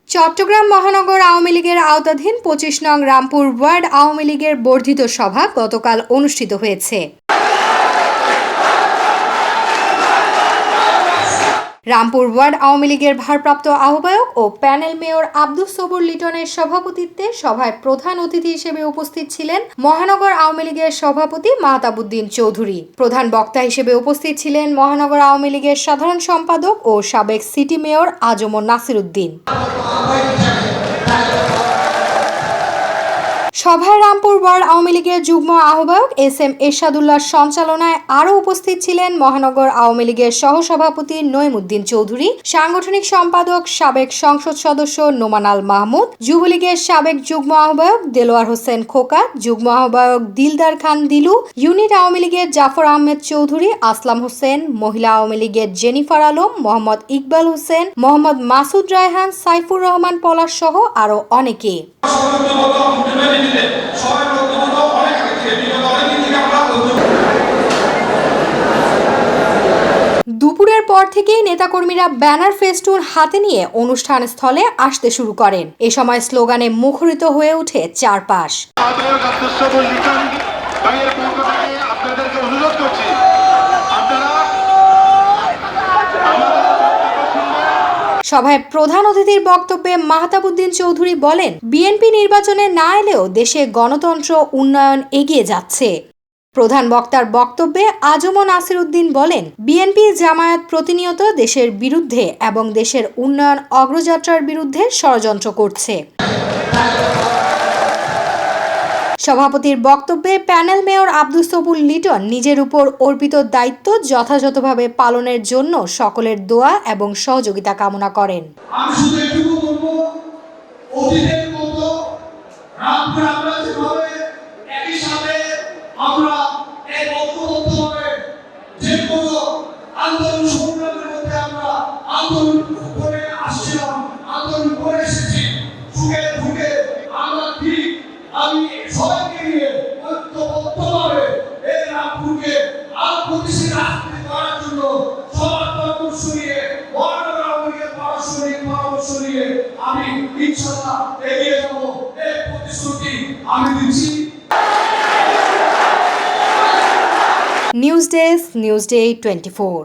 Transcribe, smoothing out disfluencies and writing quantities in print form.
চট্টগ্রাম মহানগর আওয়ামী লীগের আওতাধীন ২৫ নং রামপুর ওয়ার্ড আওয়ামী লীগের বর্ধিত সভা গতকাল অনুষ্ঠিত হয়েছে। রামপুর ওয়ার্ড আওয়ামী লীগের ভারপ্রাপ্ত আহ্বায়ক ও প্যানেল মেয়র আব্দুস সবুর লিটনের সভাপতিত্বে সভায় প্রধান অতিথি হিসেবে উপস্থিত ছিলেন মহানগর আওয়ামী লীগের সভাপতি মাহতাবউদ্দিন চৌধুরী। প্রধান বক্তা হিসেবে উপস্থিত ছিলেন মহানগর আওয়ামী লীগের সাধারণ সম্পাদক ও সাবেক সিটি মেয়র আজম নাসির উদ্দিন। সভায় রামপুর ওয়ার্ড আওয়ামী লীগের যুগ্ম আহ্বায়ক এস.এম. এরশাদুল্লাহর সঞ্চালনায় আরও উপস্থিত ছিলেন মহানগর আওয়ামী লীগের সহসভাপতি নঈমুদ্দিন চৌধুরী, সাংগঠনিক সম্পাদক সাবেক সংসদ সদস্য নোমান আল মাহমুদ, যুবলীগের সাবেক যুগ্ম আহ্বায়ক দেলোয়ার হোসেন খোকা, যুগ্ম আহ্বায়ক দিলদার খান দিলু, ইউনিট আওয়ামী লীগের জাফর আহমেদ চৌধুরী, আসলাম হোসেন, মহিলা আওয়ামী লীগের জেনিফার আলম, মোহাম্মদ ইকবাল হোসেন, মোহাম্মদ মাসুদ রায়হান, সাইফুর রহমান পলাশ সহ আরও অনেকে। দুপুরের পর থেকেই নেতাকর্মীরা ব্যানার ফেস্টুন হাতে নিয়ে অনুষ্ঠান স্থলে আসতে শুরু করেন। এ সময় স্লোগানে মুখরিত হয়ে ওঠে চারপাশ। সভায় প্রধান অতিথির বক্তব্যে মাহতাবউদ্দিন চৌধুরী বলেন, বিএনপি নির্বাচনে না এলেও দেশে গণতন্ত্র উন্নয়ন এগিয়ে যাচ্ছে। প্রধান বক্তার বক্তব্যে আজম নাসির উদ্দিন বলেন, বিএনপি জামায়াত প্রতিনিয়ত দেশের বিরুদ্ধে এবং দেশের উন্নয়ন অগ্রযাত্রার বিরুদ্ধে ষড়যন্ত্র করছে। সভাপতির বক্তব্যে প্যানেল মেয়র আব্দুস সবুর লিটন নিজের উপর অর্পিত দায়িত্ব যথাযথভাবে পালনের জন্য সকলের দোয়া এবং সহযোগিতা কামনা করেন। আমি সবাইকে নিয়ে ঐক্যবদ্ধভাবে এই রামপুরকে আরো প্রতিষ্ঠিত করার জন্য সবার পরামর্শ নিয়ে পরামর্শ নিয়ে আমি ইনশাআল্লাহ এগিয়ে যাব, এই প্রতিশ্রুতি আমি দিচ্ছি। News desk, news day 24।